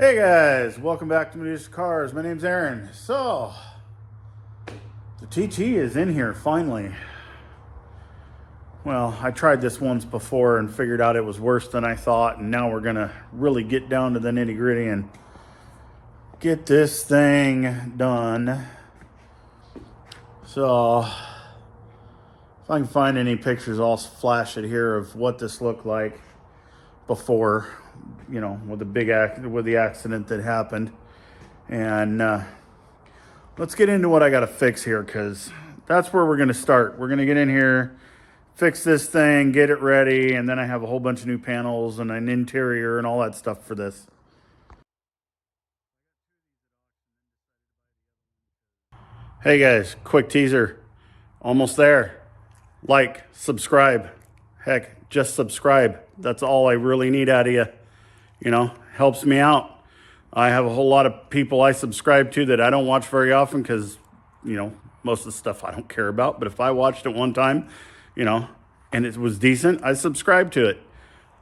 Hey guys, welcome back to Medusa Cars. My name's Aaron. So, the TT is in here finally. Well, I tried this once before and figured out it was worse than I thought, and now we're gonna really get down to the nitty gritty and get this thing done. So, if I can find any pictures, I'll flash it here of what this looked like before, with the accident that happened. And let's get into what I got to fix here, because that's where we're going to start. We're going to get in here, fix this thing, get it ready, and then I have a whole bunch of new panels and an interior and all that stuff for this. Hey guys, quick teaser. Almost there. Like, subscribe. Heck, just subscribe. That's all I really need out of you. Helps me out. I have a whole lot of people I subscribe to that I don't watch very often because, most of the stuff I don't care about. But if I watched it one time, and it was decent, I subscribe to it.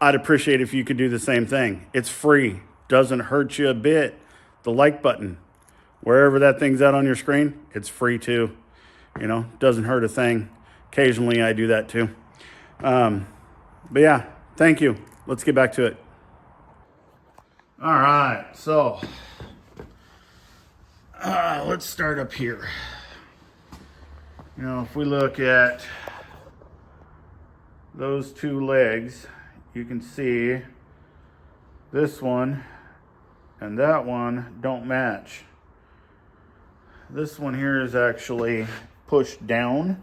I'd appreciate if you could do the same thing. It's free. Doesn't hurt you a bit. The like button, wherever that thing's at on your screen, it's free too. Doesn't hurt a thing. Occasionally I do that too. But yeah, thank you. Let's get back to it. All right, so let's start up here. If we look at those two legs, you can see this one and that one don't match. This one here is actually pushed down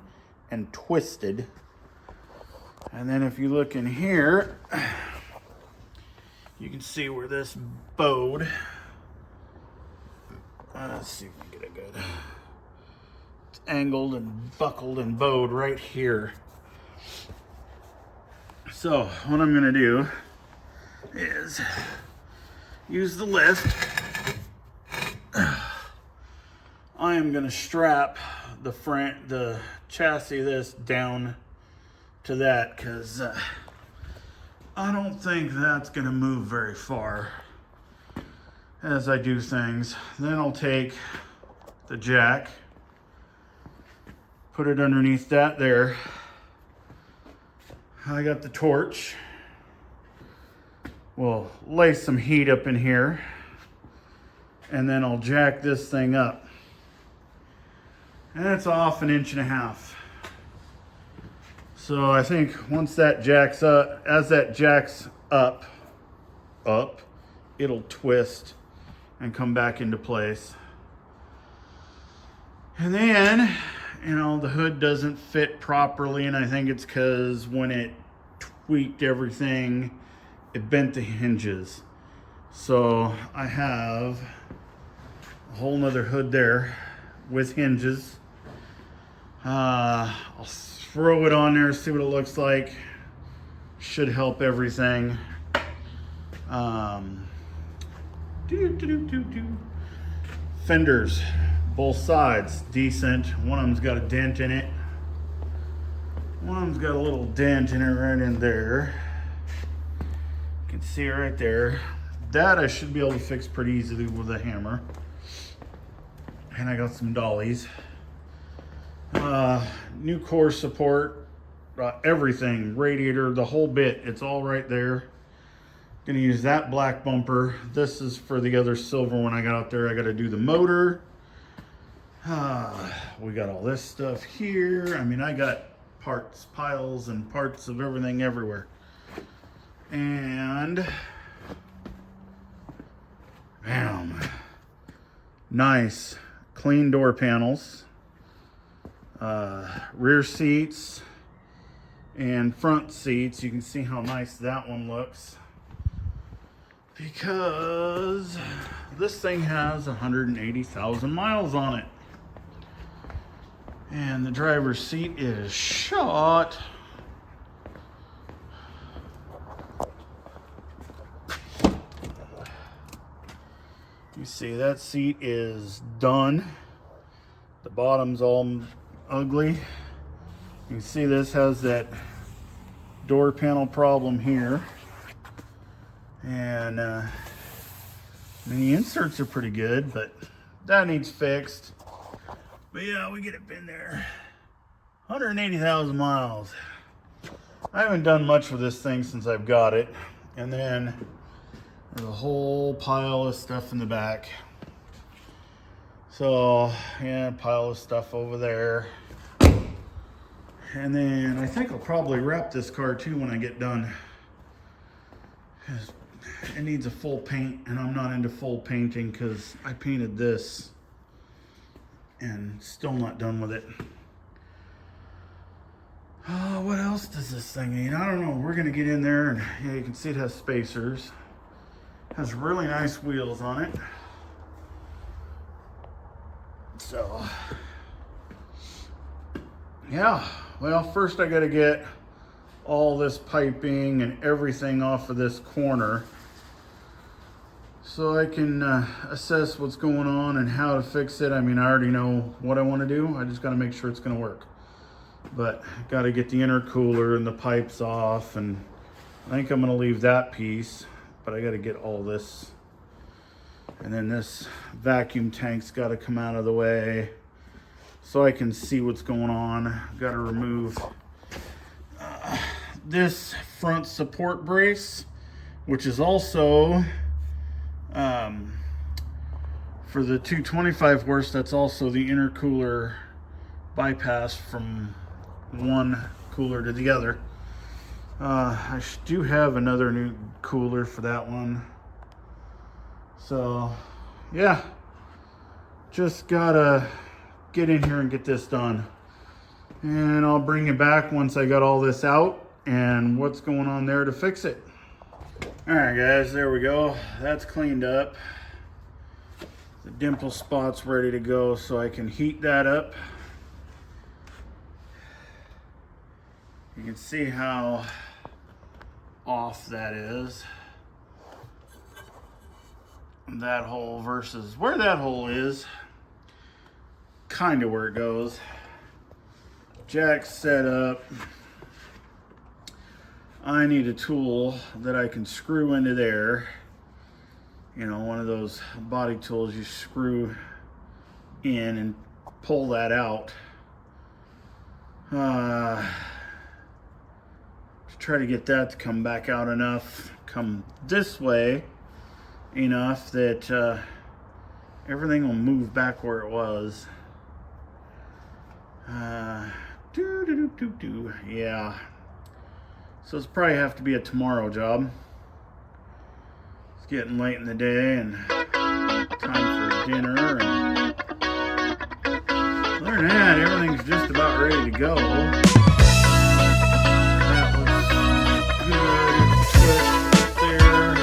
and twisted. And then if you look in here, you can see where this bowed. Let's see if we can get it good. It's angled and buckled and bowed right here. So what I'm gonna do is use the lift. I am gonna strap the chassis of this down to that, because I don't think that's gonna move very far as I do things. Then I'll take the jack, put it underneath that there. I got the torch. We'll lay some heat up in here, and then I'll jack this thing up. And it's off 1.5 inches. So I think once that jacks up, as that jacks up, it'll twist and come back into place. And then, the hood doesn't fit properly, and I think it's because when it tweaked everything, it bent the hinges. So I have a whole nother hood there with hinges. I'll throw it on there, see what it looks like. Should help everything. Fenders, both sides, decent. One of them's got a dent in it. One of them's got a little dent in it right in there. You can see it right there. That I should be able to fix pretty easily with a hammer. And I got some dollies. New core support, everything, radiator, the whole bit, it's all right there. Gonna use that black bumper. This is for the other silver one I got out there. I gotta do the motor. We got all this stuff here. I got parts, piles and parts of everything everywhere. And bam, nice clean door panels. Rear seats and front seats. You can see how nice that one looks, because this thing has 180,000 miles on it. And the driver's seat is shot. You see that seat is done. The bottom's all ugly. You can see this has that door panel problem here. And I mean, the inserts are pretty good, but that needs fixed. But yeah, we get it been there. 180,000 miles. I haven't done much with this thing since I've got it. And then there's a whole pile of stuff in the back. So, yeah, pile of stuff over there. And then I think I'll probably wrap this car too when I get done. It needs a full paint, and I'm not into full painting because I painted this and still not done with it. Oh, what else does this thing need? I don't know. We're gonna get in there, and yeah, you can see it has spacers. It has really nice wheels on it. So, yeah. Well, first I gotta get all this piping and everything off of this corner so I can assess what's going on and how to fix it. I mean, I already know what I want to do. I just got to make sure it's going to work. But got to get the intercooler and the pipes off, and I think I'm going to leave that piece, but I got to get all this. And then this vacuum tank's got to come out of the way so I can see what's going on. Got to remove this front support brace, which is also for the 225 horse. That's also the intercooler bypass from one cooler to the other. I do have another new cooler for that one. So yeah, just gotta get in here and get this done, and I'll bring it back once I got all this out and what's going on there to fix it. All right, guys, there we go. That's cleaned up. The dimple spot's ready to go, so I can heat that up. You can see how off that is. That hole versus where that hole is, kind of where it goes. Jack's set up. I need a tool that I can screw into there. You know, one of those body tools you screw in and pull that out. To try to get that to come back out enough, come this way enough that everything will move back where it was. Yeah. So it's probably have to be a tomorrow job. It's getting late in the day and time for dinner. And other than that, everything's just about ready to go. That was good. Twist there.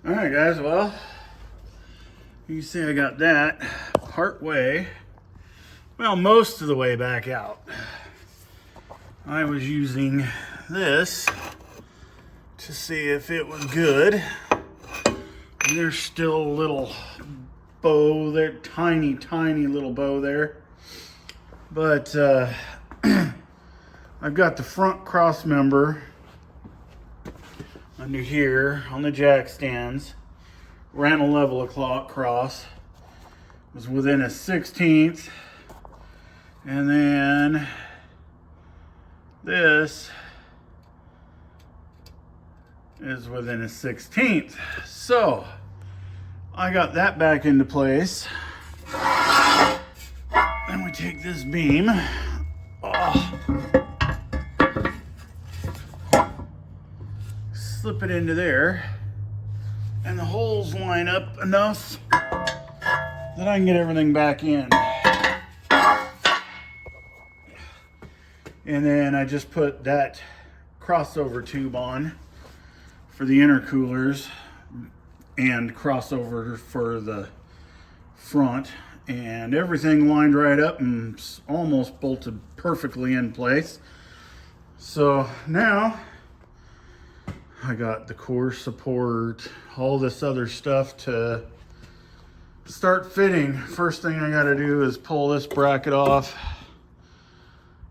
All right, guys, well, you can see I got that part way, well, most of the way back out. I was using this to see if it was good. There's still a little bow there, tiny little bow there. But I've got the front cross member under here on the jack stands. Ran a level across. Was within a 1/16. And then this is within a 1/16. So I got that back into place. Then we take this beam. Slip it into there. And the holes line up enough that I can get everything back in. And then I just put that crossover tube on for the intercoolers and crossover for the front, and everything lined right up and almost bolted perfectly in place. So now I got the core support, all this other stuff to start fitting. First thing I got to do is pull this bracket off.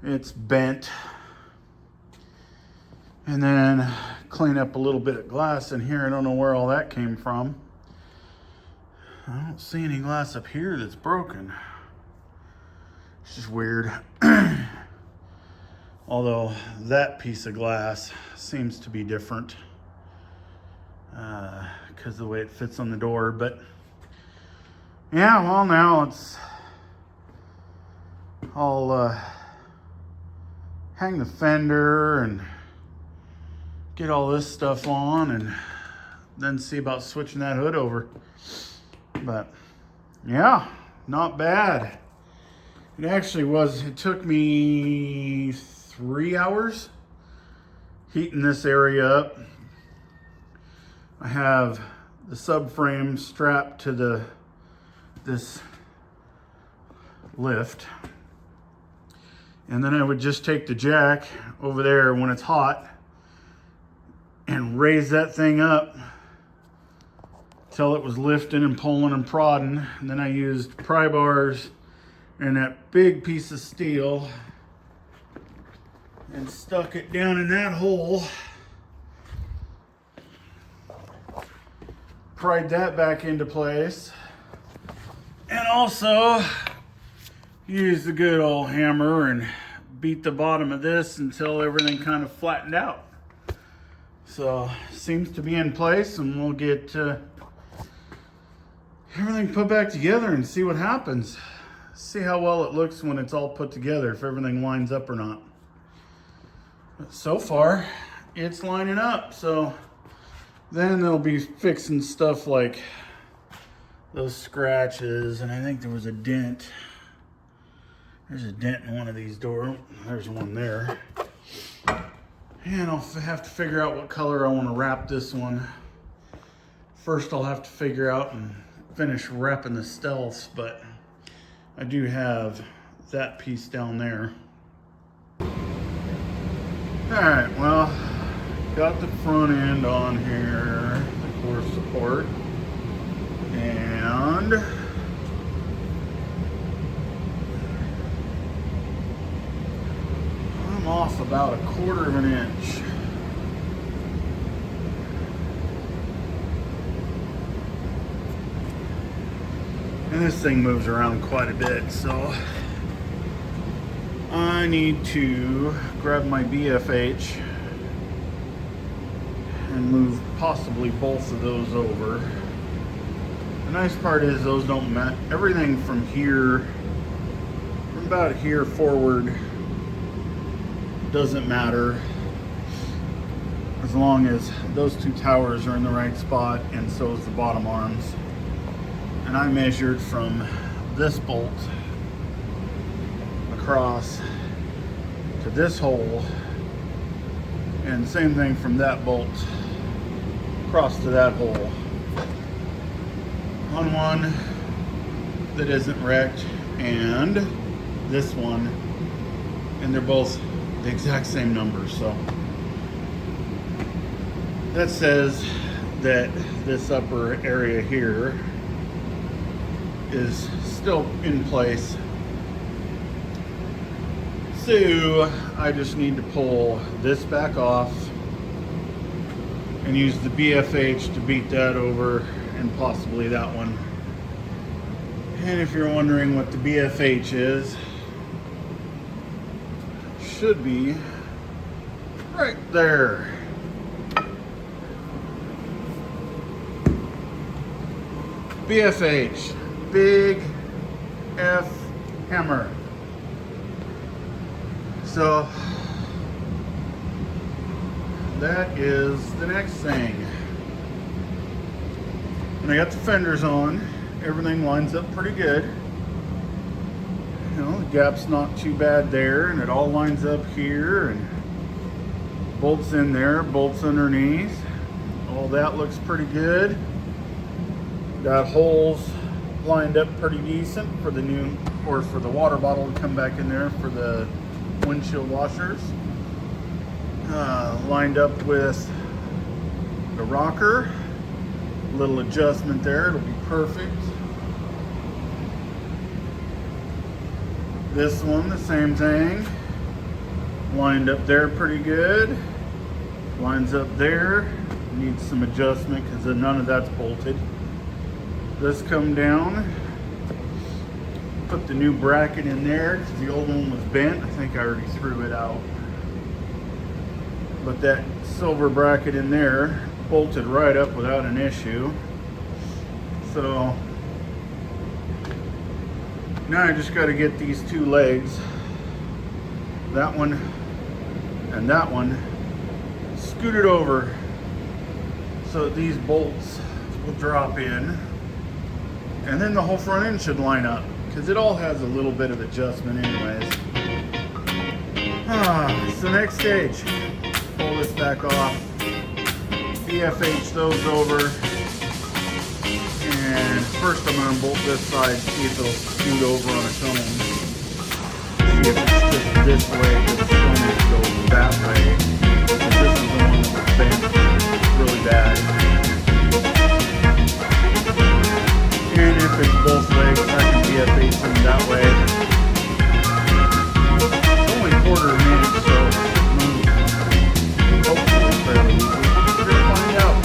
It's bent. And then clean up a little bit of glass in here. I don't know where all that came from. I don't see any glass up here that's broken. It's just weird. Although that piece of glass seems to be different because of the way it fits on the door. But yeah, well, now I'll hang the fender and get all this stuff on and then see about switching that hood over. But yeah, not bad. It actually was, it took me 3 hours heating this area up. I have the subframe strapped to this lift. And then I would just take the jack over there when it's hot and raise that thing up till it was lifting and pulling and prodding. And then I used pry bars and that big piece of steel and stuck it down in that hole. Pried that back into place. And also used the good old hammer and beat the bottom of this until everything kind of flattened out. So seems to be in place, and we'll get everything put back together and see what happens. See how well it looks when it's all put together, if everything lines up or not. But so far, it's lining up. So then they'll be fixing stuff like those scratches, and I think there was a dent. There's a dent in one of these doors. There's one there. And I'll have to figure out what color I want to wrap this one. First, I'll have to figure out and finish wrapping the stealths, but I do have that piece down there. All right, well, got the front end on here, the core support, and I'm off about 1/4 of an inch. And this thing moves around quite a bit, so I need to grab my BFH and move possibly both of those over. The nice part is those don't matter. Everything from here, from about here forward, doesn't matter as long as those two towers are in the right spot, and so is the bottom arms. And I measured from this bolt across to this hole, and same thing from that bolt across to that hole. on one that isn't wrecked and this one, and they're both the exact same number. So that says that this upper area here is still in place. So I just need to pull this back off and use the BFH to beat that over, and possibly that one. And if you're wondering what the BFH is, should be right there. BFH, big F hammer. So that is the next thing. And I got the fenders on. Everything lines up pretty good. You know, the gap's not too bad there, and it all lines up here, and bolts in there, bolts underneath. All that looks pretty good. Got holes lined up pretty decent for the new, or for the water bottle to come back in there for the windshield washers. Lined up with the rocker. A little adjustment there, it'll be perfect. This one, the same thing. Lined up there pretty good. Lines up there. Needs some adjustment because none of that's bolted. This come down. Put the new bracket in there because the old one was bent. I think I already threw it out. But that silver bracket in there bolted right up without an issue. So now I just got to get these two legs, that one and that one, scooted over so that these bolts will drop in, and then the whole front end should line up because it all has a little bit of adjustment anyways. So next stage, pull this back off, BFH those over, and first I'm going to bolt this side, see if it'll scoot over on its own. See if it's just this way, because it's going to go that way. And this is the one that was bent really bad. And if it's both legs, I can BFH them that way. It's only a quarter of an inch, so it should move hopefully fairly easily. We're going to find out.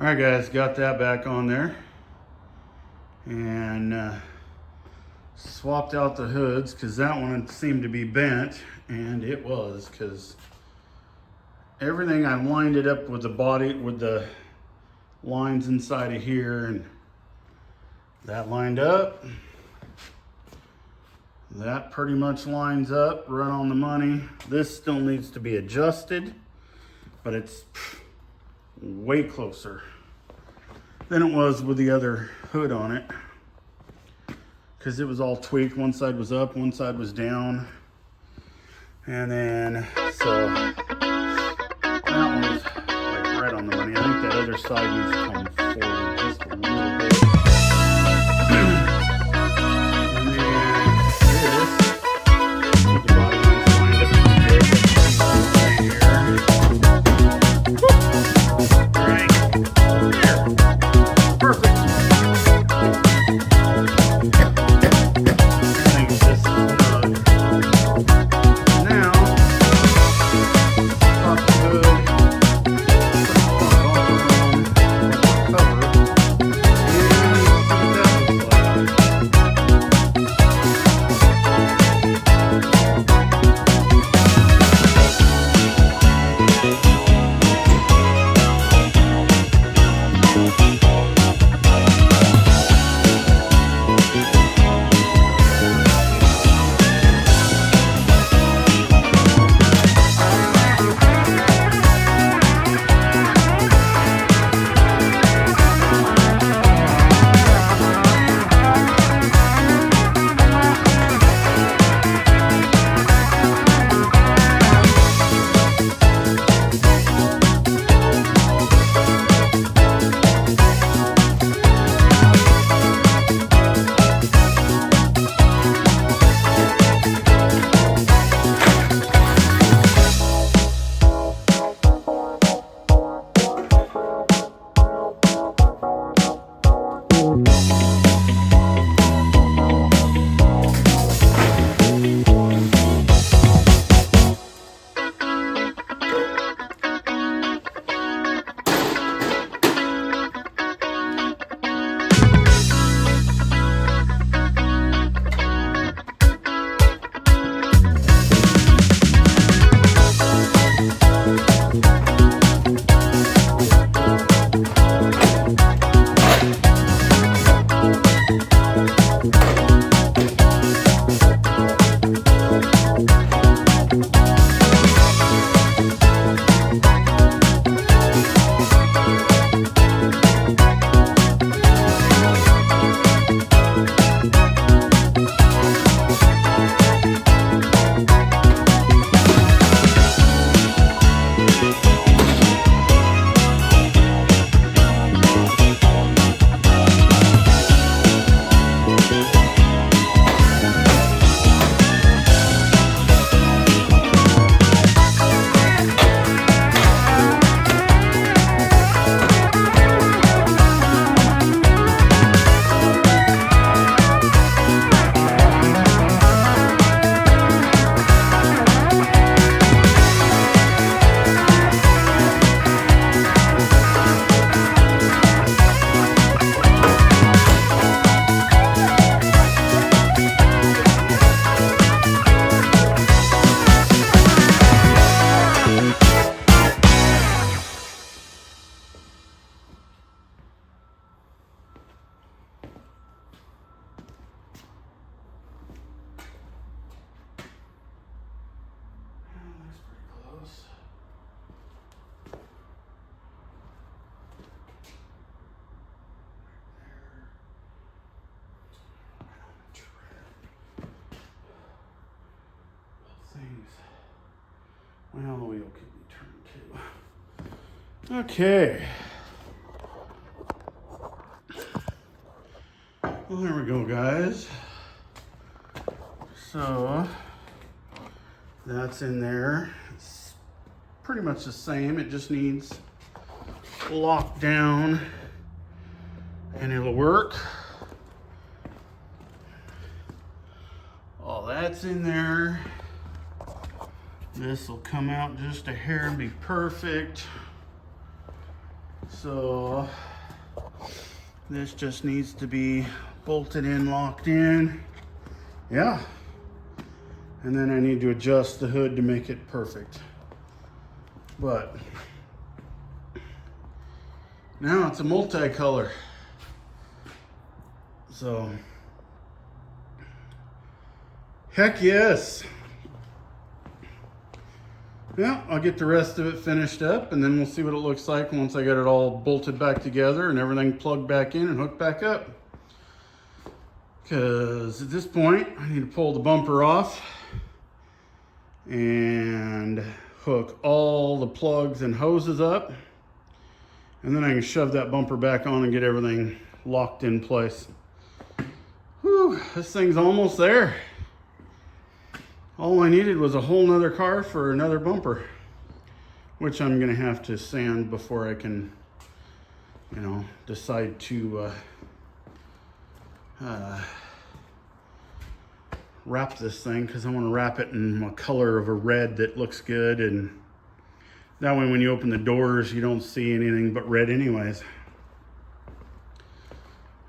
All right, guys, got that back on there. And swapped out the hoods because that one seemed to be bent, and it was, because everything, I lined it up with the body, with the lines inside of here, and that lined up. That pretty much lines up right on the money. This still needs to be adjusted, but it's way closer than it was with the other hood on it, because it was all tweaked. One side was up, one side was down. And then, so that one's like right on the money. I think that other side needs to come forward just a little bit. And then this, the bottom one's lined up pretty good. Right here. Perfect. Well, the wheel could be turned too. Okay. Well, there we go, guys. So that's in there. It's pretty much the same. It just needs locked down and it'll work. All that's in there. This will come out just a hair and be perfect. So this just needs to be bolted in, locked in. Yeah. And then I need to adjust the hood to make it perfect. But now it's a multicolor. So, heck yes. Yeah, I'll get the rest of it finished up and then we'll see what it looks like once I get it all bolted back together and everything plugged back in and hooked back up. Because at this point, I need to pull the bumper off and hook all the plugs and hoses up. And then I can shove that bumper back on and get everything locked in place. Whew, this thing's almost there. All I needed was a whole nother car for another bumper, which I'm gonna have to sand before I can, decide to wrap this thing, because I want to wrap it in a color of a red that looks good, and that way when you open the doors you don't see anything but red anyways.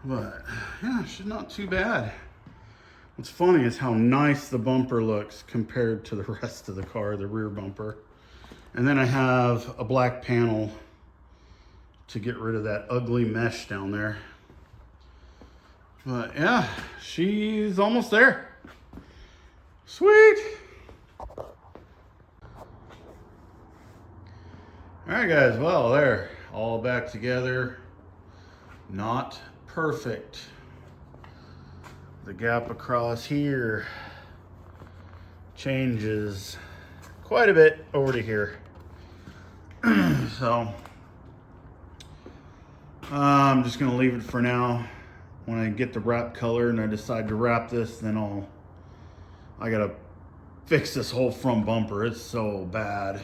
But yeah, it's not too bad. What's funny is how nice the bumper looks compared to the rest of the car, the rear bumper. And then I have a black panel to get rid of that ugly mesh down there. But yeah, she's almost there. Sweet. All right guys, well there, all back together. Not perfect. The gap across here changes quite a bit over to here. So I'm just gonna leave it for now. When I get the wrap color and I decide to wrap this, then I gotta fix this whole front bumper. It's so bad.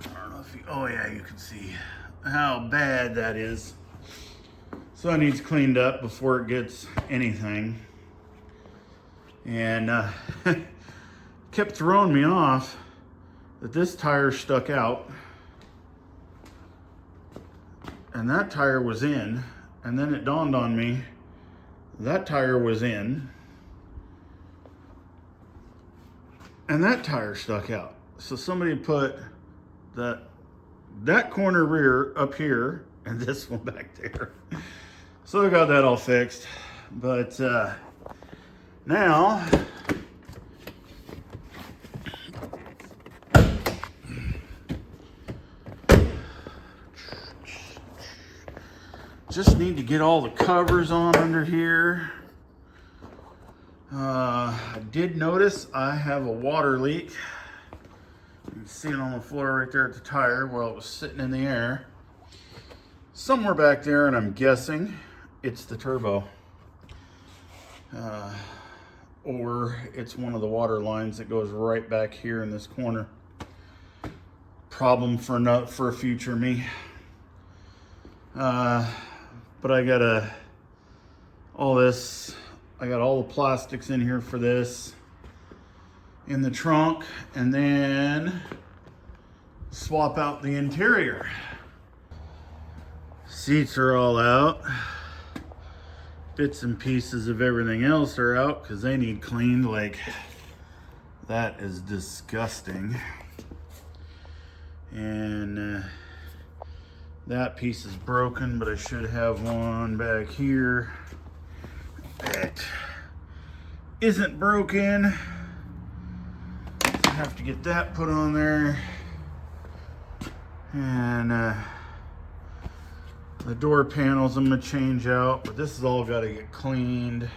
I don't know if you, oh yeah, you can see how bad that is. So it needs cleaned up before it gets anything. And kept throwing me off that this tire stuck out and that tire was in, and then it dawned on me that tire was in and that tire stuck out. So somebody put that corner rear up here and this one back there. So I got that all fixed, but now just need to get all the covers on under here. I did notice I have a water leak. You can see it on the floor right there at the tire while it was sitting in the air. Somewhere back there, and I'm guessing it's the turbo. Or it's one of the water lines that goes right back here in this corner. Problem for a future me. But I got all the plastics in here for this in the trunk, and then swap out the interior. Seats are all out. Bits and pieces of everything else are out because they need cleaned. Like, that is disgusting. And that piece is broken, but I should have one back here that isn't broken. So I have to get that put on there. And the door panels I'm gonna change out, but this is all gotta get cleaned.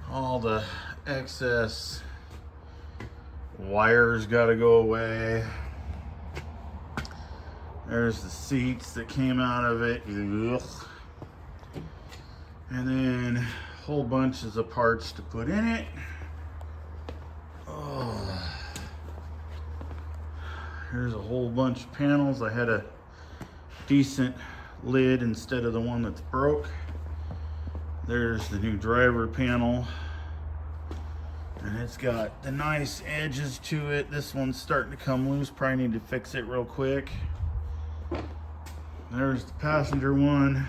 All the excess wires gotta go away. There's the seats that came out of it. Ugh. And then whole bunches of parts to put in it. Oh. Here's a whole bunch of panels. I had a decent lid instead of the one that's broke. There's the new driver panel. And it's got the nice edges to it. This one's starting to come loose. Probably need to fix it real quick. There's the passenger one.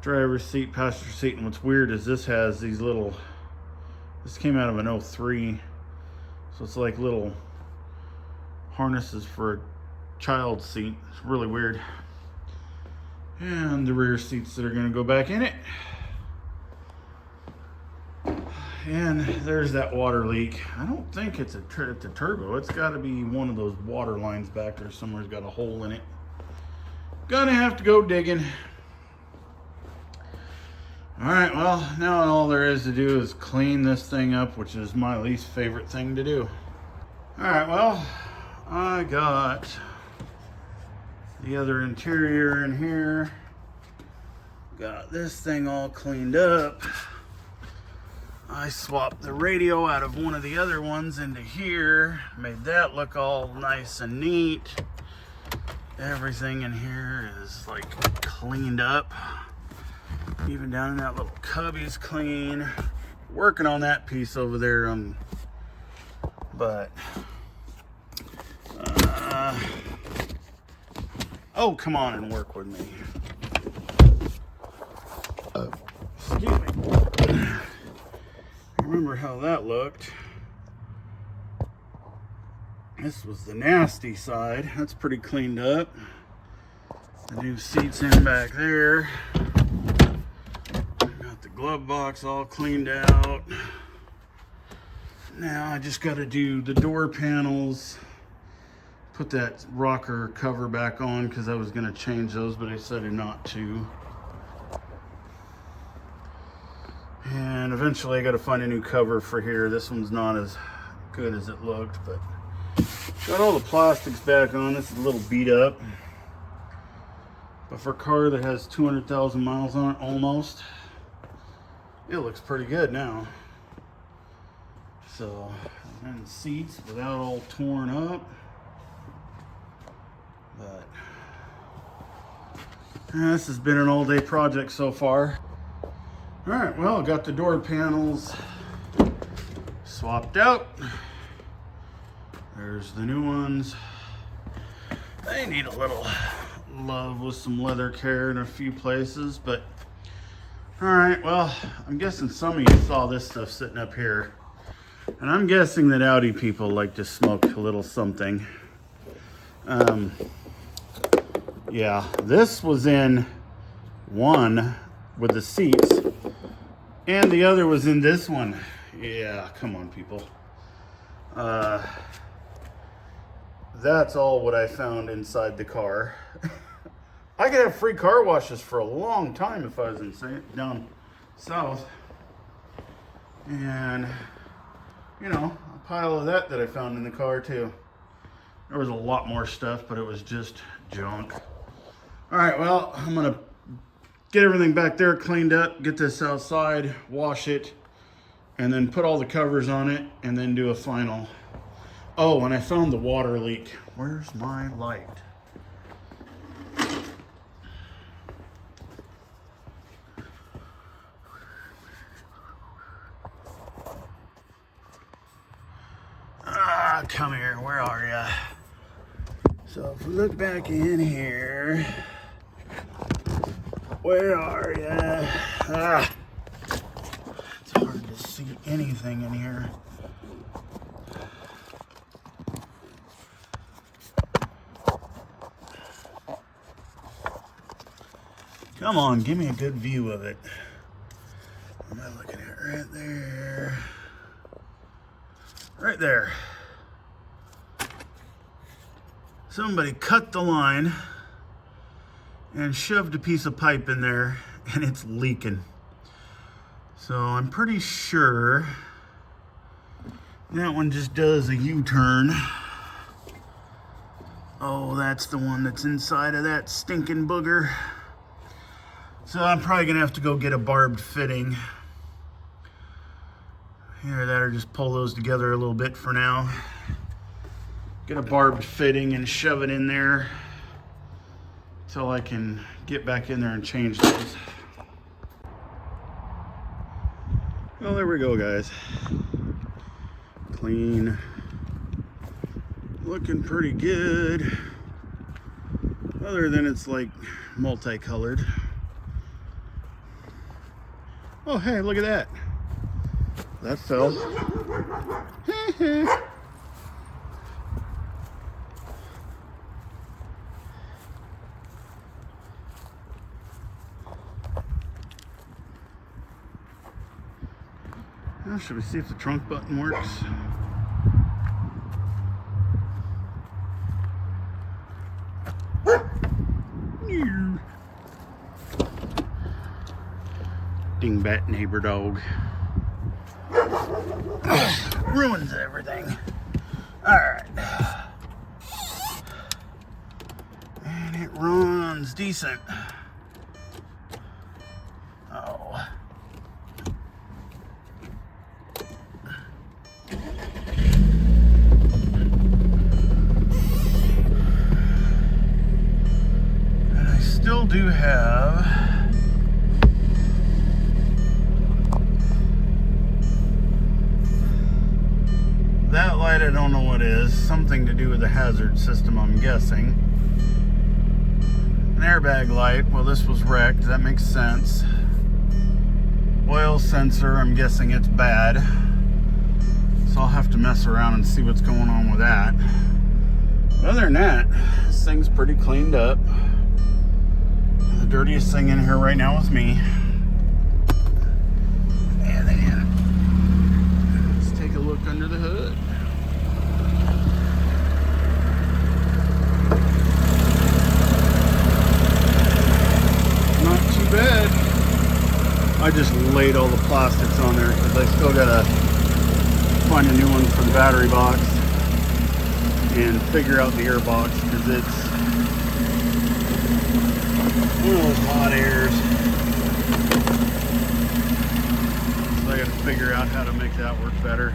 Driver's seat, passenger seat. And what's weird is this has these little, this came out of an 03. So it's like little harnesses for a child's seat. It's really weird. And the rear seats that are going to go back in it. And there's that water leak. I don't think it's a turbo. It's got to be one of those water lines back there somewhere's got a hole in it. Gonna have to go digging. All right, well, now all there is to do is clean this thing up, which is my least favorite thing to do. All right, well, I got the other interior in here. Got this thing all cleaned up. I swapped the radio out of one of the other ones into here. Made that look all nice and neat. Everything in here is like cleaned up. Even down in that little cubby's clean. Working on that piece over there. But oh, come on and work with me. Excuse me. Remember how that looked. This was the nasty side. That's pretty cleaned up. The new seats in back there. Got the glove box all cleaned out. Now I just got to do the door panels. Put that rocker cover back on because I was going to change those, but I decided not to. And eventually I got to find a new cover for here. This one's not as good as it looked, but got all the plastics back on. This is a little beat up, but for a car that has 200,000 miles on it almost, it looks pretty good now. So, and seats without all torn up, but this has been an all-day project so far. All right, well, I got the door panels swapped out. There's the new ones. They need a little love with some leather care in a few places, but all right, well, I'm guessing some of you saw this stuff sitting up here. And I'm guessing that Audi people like to smoke a little something. Yeah, this was in one with the seats, and the other was in this one. Yeah, come on, people. That's all what I found inside the car. I could have free car washes for a long time if I was down south. And, you know, a pile of that I found in the car too. There was a lot more stuff, but it was just junk. All right, well, I'm gonna get everything back there cleaned up, get this outside, wash it, and then put all the covers on it, and then do a final. Oh, and I found the water leak. Where's my light? Ah, come here, where are ya? So if we look back in here, where are ya? Ah, it's hard to see anything in here. Come on, give me a good view of it. What am I looking at? Right there. Right there. Somebody cut the line and shoved a piece of pipe in there, and it's leaking. So I'm pretty sure that one just does a U-turn. Oh, that's the one that's inside of that stinking booger. So I'm probably gonna have to go get a barbed fitting. Either that or just pull those together a little bit for now. Get a barbed fitting and shove it in there until I can get back in there and change those. Well, there we go, guys. Clean. Looking pretty good. Other than it's like multicolored. Oh, hey, look at that. That fell. Now, should we see if the trunk button works? Dingbat neighbor dog. Ruins everything. Alright. And it runs decent. Oh. And I still do have that light. I don't know what is. Something to do with the hazard system, I'm guessing. An airbag light. Well, this was wrecked. That makes sense. Oil sensor. I'm guessing it's bad. So I'll have to mess around and see what's going on with that. But other than that, this thing's pretty cleaned up. The dirtiest thing in here right now is me. And then let's take a look under the hood. Not too bad. I just laid all the plastics on there because I still gotta find a new one for the battery box and figure out the air box because it's one of those hot airs. So I gotta figure out how to make that work better.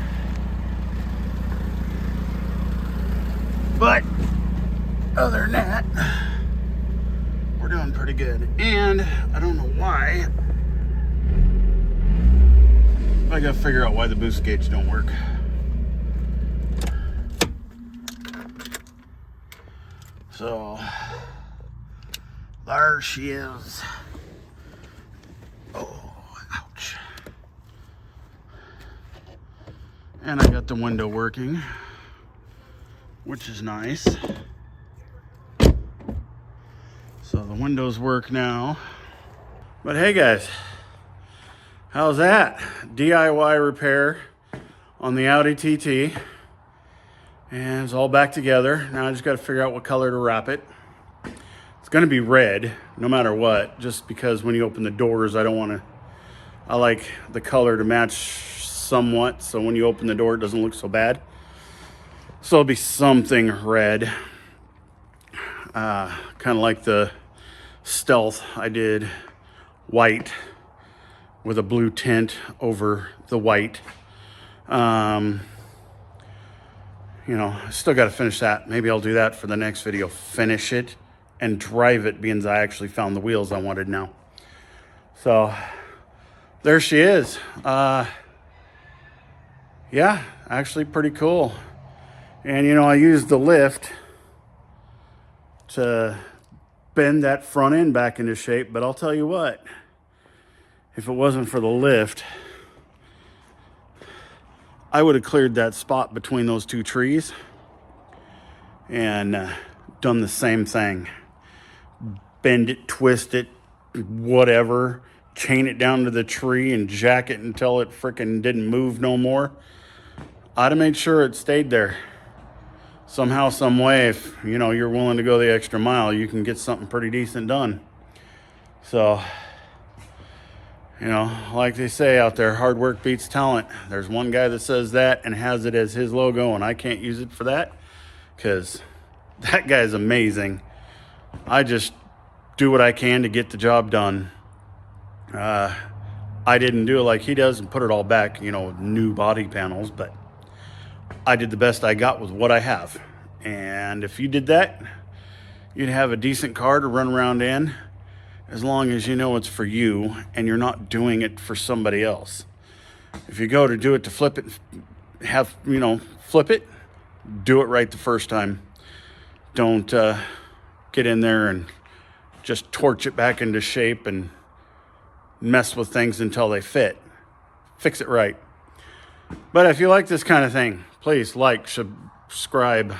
But other than that, we're doing pretty good. And I don't know why. I gotta figure out why the boost gates don't work. So there she is. Oh, ouch. And I got the window working, which is nice. So the windows work now. But hey guys, how's that? DIY repair on the Audi TT. And it's all back together. Now I just got to figure out what color to wrap it. It's going to be red no matter what, just because when you open the doors, I like the color to match somewhat. So when you open the door, it doesn't look so bad. So it'll be something red. Kind of like the Stealth. I did white with a blue tint over the white. You know, I still got to finish that. Maybe I'll do that for the next video. Finish it and drive it, because I actually found the wheels I wanted now. So there she is. Yeah, actually pretty cool. And you know, I used the lift to bend that front end back into shape. But I'll tell you what, if it wasn't for the lift, I would have cleared that spot between those two trees and done the same thing. Bend it, twist it, whatever, chain it down to the tree and jack it until it freaking didn't move no more. I'd have made sure it stayed there. Somehow, some way, if you know you're willing to go the extra mile, you can get something pretty decent done. So, you know, like they say out there, hard work beats talent. There's one guy that says that and has it as his logo, and I can't use it for that because that guy's amazing. I just do what I can to get the job done. I didn't do it like he does and put it all back, you know, new body panels, but I did the best I got with what I have. And if you did that, you'd have a decent car to run around in, as long as you know it's for you and you're not doing it for somebody else. If you go to do it to flip it, flip it, do it right the first time. Don't get in there and just torch it back into shape and mess with things until they fit. Fix it right. But if you like this kind of thing, please like, subscribe,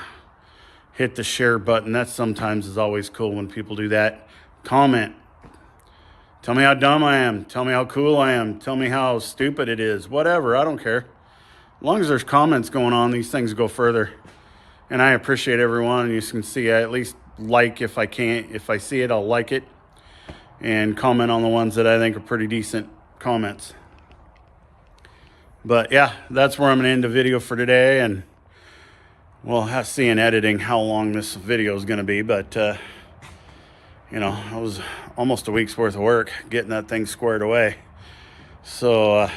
hit the share button. That sometimes is always cool when people do that. Comment. Tell me how dumb I am. Tell me how cool I am. Tell me how stupid it is. Whatever, I don't care. As long as there's comments going on, these things go further. And I appreciate everyone. You can see I at least like if I can't. If I see it, I'll like it. And comment on the ones that I think are pretty decent comments. But yeah, that's where I'm going to end the video for today. And we'll have to see in editing how long this video is going to be. But, you know, it was almost a week's worth of work getting that thing squared away. So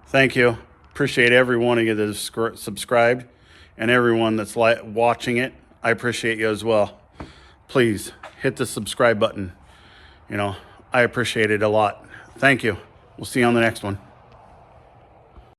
thank you. Appreciate every one of you that's subscribed and everyone that's watching it. I appreciate you as well. Please hit the subscribe button. You know, I appreciate it a lot. Thank you. We'll see you on the next one.